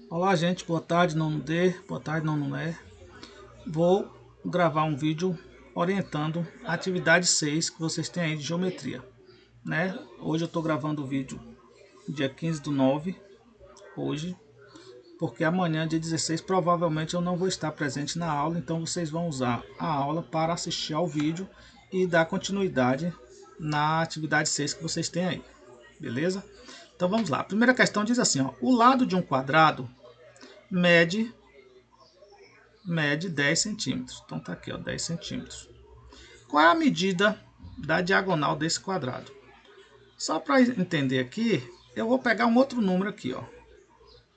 Olá gente, boa tarde, nono D, boa tarde, nono E. Vou gravar um vídeo orientando a atividade 6 que vocês têm aí de geometria, né? Hoje eu estou gravando o vídeo dia 15/9, hoje, porque amanhã, dia 16, provavelmente eu não vou estar presente na aula, então vocês vão usar a aula para assistir ao vídeo e dar continuidade na atividade 6 que vocês têm aí, beleza? Então vamos lá, a primeira questão diz assim, ó, o lado de um quadrado mede 10 centímetros. Então tá aqui, ó, 10 centímetros. Qual é a medida da diagonal desse quadrado? Só para entender aqui, eu vou pegar um outro número aqui, ó.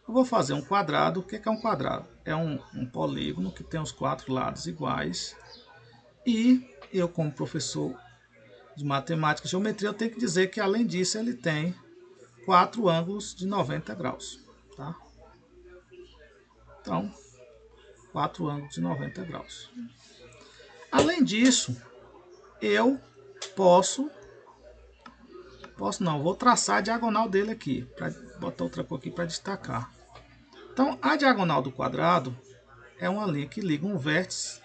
Eu vou fazer um quadrado. O que é um quadrado? É um polígono que tem os 4 lados iguais. E eu, como professor de matemática e geometria, eu tenho que dizer que, além disso, ele tem 4 ângulos de 90 graus. Tá? Então, 4 ângulos de 90 graus. Além disso, eu posso não, vou traçar a diagonal dele aqui, para botar outra cor aqui para destacar. Então, a diagonal do quadrado é uma linha que liga um vértice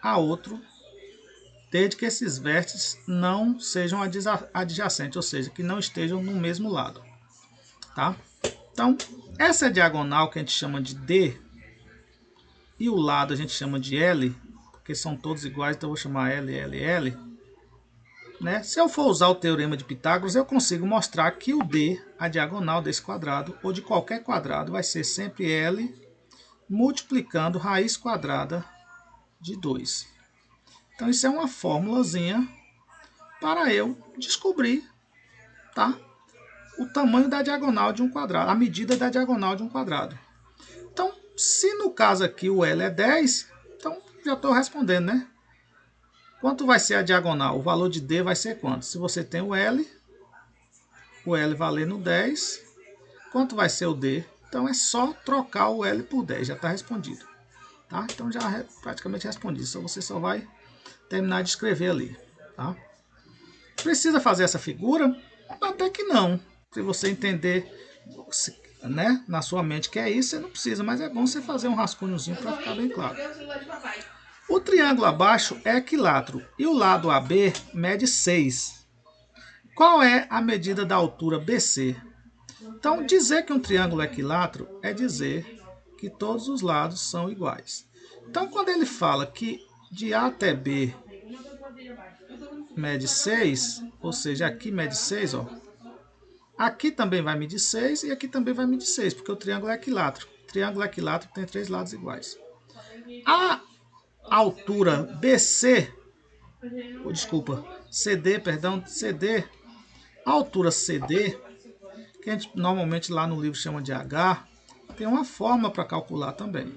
a outro, desde que esses vértices não sejam adjacentes, ou seja, que não estejam no mesmo lado. Tá? Então, essa diagonal que a gente chama de D, e o lado a gente chama de L, porque são todos iguais, então eu vou chamar L, L, L. Né? Se eu for usar o teorema de Pitágoras, eu consigo mostrar que o D, a diagonal desse quadrado, ou de qualquer quadrado, vai ser sempre L multiplicando raiz quadrada de 2. Então isso é uma formulazinha para eu descobrir, tá? O tamanho da diagonal de um quadrado, a medida da diagonal de um quadrado. Então, se no caso aqui o L é 10, então já estou respondendo, né? Quanto vai ser a diagonal? O valor de D vai ser quanto? Se você tem o L valendo 10, quanto vai ser o D? Então é só trocar o L por 10, já está respondido. Tá? Então já praticamente respondi, você só vai terminar de escrever ali. Tá? Precisa fazer essa figura? Até que não. Se você entender, né, na sua mente que é isso, você não precisa, mas é bom você fazer um rascunhozinho para ficar bem claro. O triângulo abaixo é equilátero e o lado AB mede 6. Qual é a medida da altura BC? Então, dizer que um triângulo é equilátero é dizer que todos os lados são iguais. Então, quando ele fala que de A até B mede 6, ou seja, aqui mede 6, ó, aqui também vai medir 6 e aqui também vai medir 6, porque o triângulo é equilátero. O triângulo é equilátero tem 3 lados iguais. A altura BC, CD, a altura CD, que a gente normalmente lá no livro chama de H, tem uma forma para calcular também,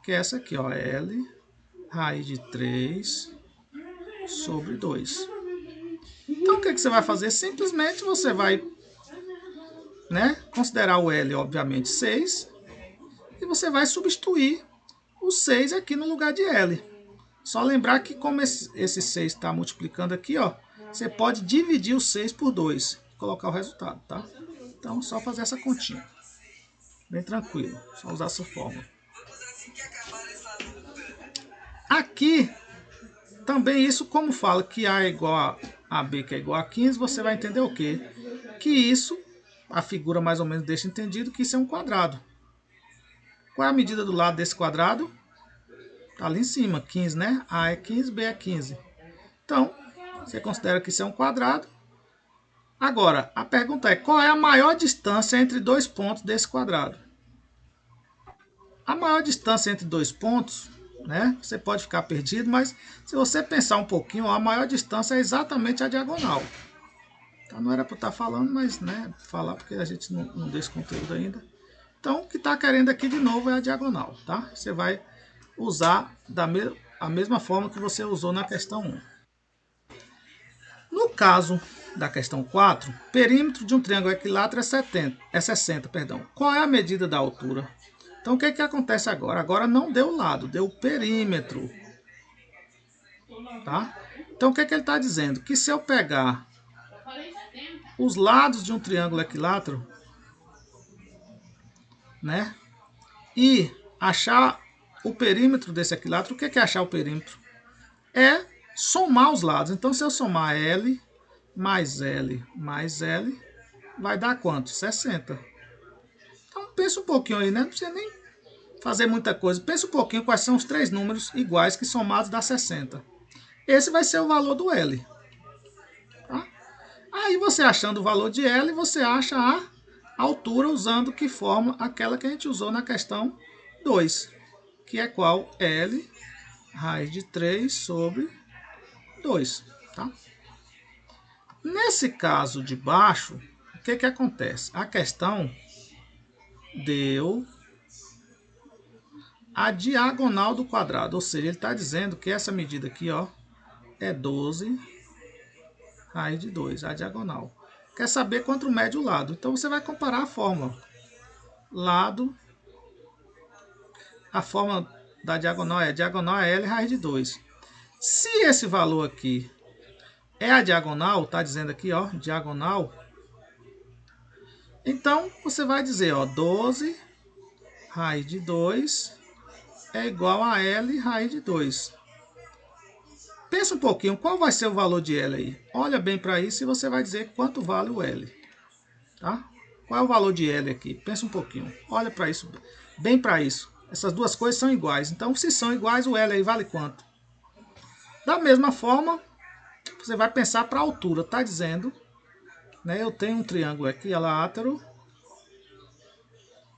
que é essa aqui, ó, L raiz de 3 sobre 2. Então o que você vai fazer? Simplesmente você vai, né, considerar o L, obviamente, 6, e você vai substituir o 6 aqui no lugar de L. Só lembrar que como esse 6 está multiplicando aqui, ó, você pode dividir o 6 por 2 e colocar o resultado, tá? Então, só fazer essa continha. Bem tranquilo, só usar essa fórmula. Aqui, também isso, como fala que A é igual a B, que é igual a 15, você vai entender o quê? Que isso, a figura mais ou menos deixa entendido que isso é um quadrado. Qual é a medida do lado desse quadrado? Está ali em cima, 15, né? A é 15, B é 15. Então, você considera que isso é um quadrado. Agora, a pergunta é, qual é a maior distância entre dois pontos desse quadrado? A maior distância entre dois pontos, né? Você pode ficar perdido, mas se você pensar um pouquinho, a maior distância é exatamente a diagonal. Então, não era para estar falando, mas, né, falar porque a gente não deu esse conteúdo ainda. Então, o que está querendo aqui de novo é a diagonal, tá? Você vai usar a mesma forma que você usou na questão 1. No caso da questão 4, perímetro de um triângulo equilátero é 60. Qual é a medida da altura? Então, o que acontece agora? Agora não deu lado, deu perímetro. Tá? Então, o que ele está dizendo? Que se eu pegar os lados de um triângulo equilátero, né? e achar o perímetro desse equilátero. O que é achar o perímetro? É somar os lados. Então, se eu somar L mais L mais L, vai dar quanto? 60. Então, pensa um pouquinho aí, né? Não precisa nem fazer muita coisa. Pensa um pouquinho quais são os três números iguais que somados dá 60. Esse vai ser o valor do L. Tá? Aí você achando o valor de L, você acha a altura usando que forma aquela que a gente usou na questão 2. Que é qual? L raiz de 3 sobre 2. Tá? Nesse caso de baixo, o que acontece? A questão deu a diagonal do quadrado, ou seja, ele está dizendo que essa medida aqui, ó, é 12 raiz de 2, a diagonal. Quer saber quanto mede o lado? Então você vai comparar a fórmula. Lado, a fórmula da diagonal é L raiz de 2. Se esse valor aqui é a diagonal, está dizendo aqui, ó, diagonal, então você vai dizer, ó, 12 raiz de 2 é igual a L raiz de 2. Pensa um pouquinho, qual vai ser o valor de L aí? Olha bem para isso e você vai dizer quanto vale o L. Tá? Qual é o valor de L aqui? Pensa um pouquinho. Olha para isso, bem para isso. Essas duas coisas são iguais. Então, se são iguais, o L aí vale quanto? Da mesma forma, você vai pensar para a altura. Está dizendo, né, eu tenho um triângulo aqui, equilátero.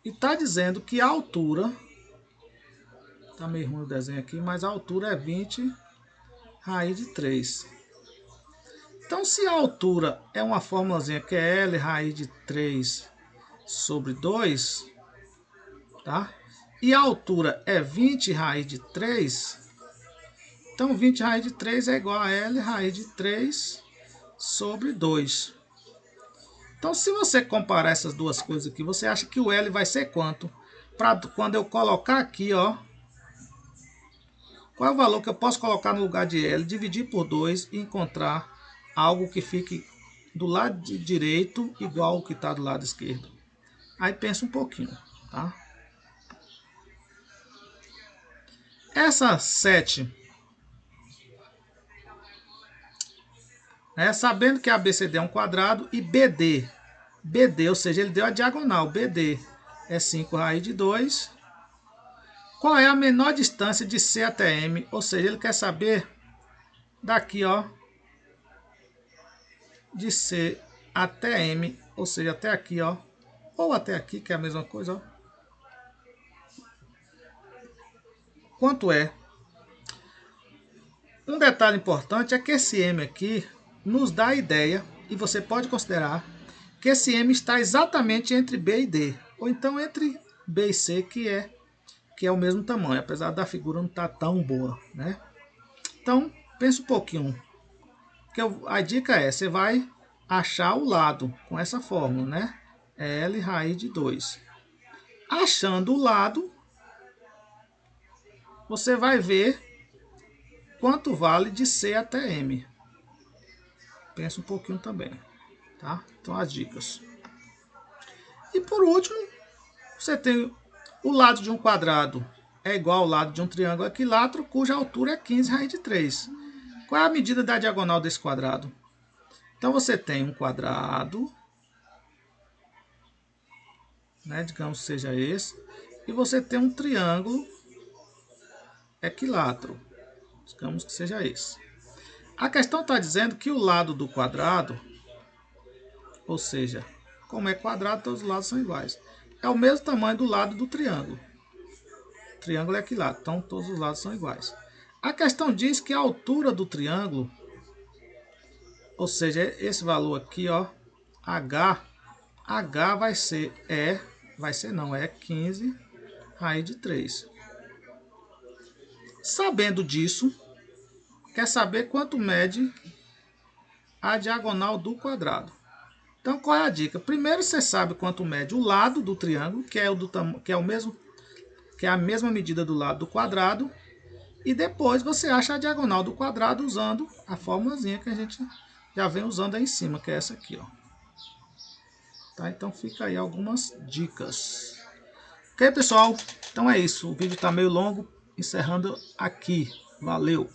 E está dizendo que a altura... Está meio ruim o desenho aqui, mas a altura é 20 raiz de 3. Então, se a altura é uma formulazinha que é L raiz de 3 sobre 2, tá? E a altura é 20 raiz de 3, então 20 raiz de 3 é igual a L raiz de 3 sobre 2. Então, se você comparar essas duas coisas aqui, você acha que o L vai ser quanto? Para quando eu colocar aqui, ó, qual é o valor que eu posso colocar no lugar de L, dividir por 2 e encontrar algo que fique do lado direito igual ao que está do lado esquerdo? Aí pensa um pouquinho, tá? Essa 7, né, sabendo que ABCD é um quadrado e BD, ou seja, ele deu a diagonal, BD é 5 raiz de 2. Qual é a menor distância de C até M? Ou seja, ele quer saber daqui, ó, de C até M, ou seja, até aqui, ó, ou até aqui, que é a mesma coisa, ó. Quanto é? Um detalhe importante é que esse M aqui nos dá a ideia, e você pode considerar, que esse M está exatamente entre B e D, ou então entre B e C, que é o mesmo tamanho, apesar da figura não estar tão boa, né? Então, pensa um pouquinho. A dica é, você vai achar o lado com essa fórmula, né? L raiz de 2. Achando o lado, você vai ver quanto vale de C até M. Pensa um pouquinho também, tá? Então, as dicas. E por último, você tem o lado de um quadrado é igual ao lado de um triângulo equilátero, cuja altura é 15 raiz de 3. Qual é a medida da diagonal desse quadrado? Então, você tem um quadrado, né, digamos que seja esse, e você tem um triângulo equilátero, digamos que seja esse. A questão está dizendo que o lado do quadrado, ou seja, como é quadrado, todos os lados são iguais, é o mesmo tamanho do lado do triângulo. O triângulo é equilátero, então todos os lados são iguais. A questão diz que a altura do triângulo, ou seja, esse valor aqui, ó, H vai ser é 15 raiz de 3. Sabendo disso, quer saber quanto mede a diagonal do quadrado. Então, qual é a dica? Primeiro, você sabe quanto mede o lado do triângulo, que é a mesma medida do lado do quadrado, e depois você acha a diagonal do quadrado usando a formulazinha que a gente já vem usando aí em cima, que é essa aqui, ó. Tá? Então, fica aí algumas dicas. Ok, pessoal? Então, Então é isso, o vídeo está meio longo, encerrando aqui. Valeu!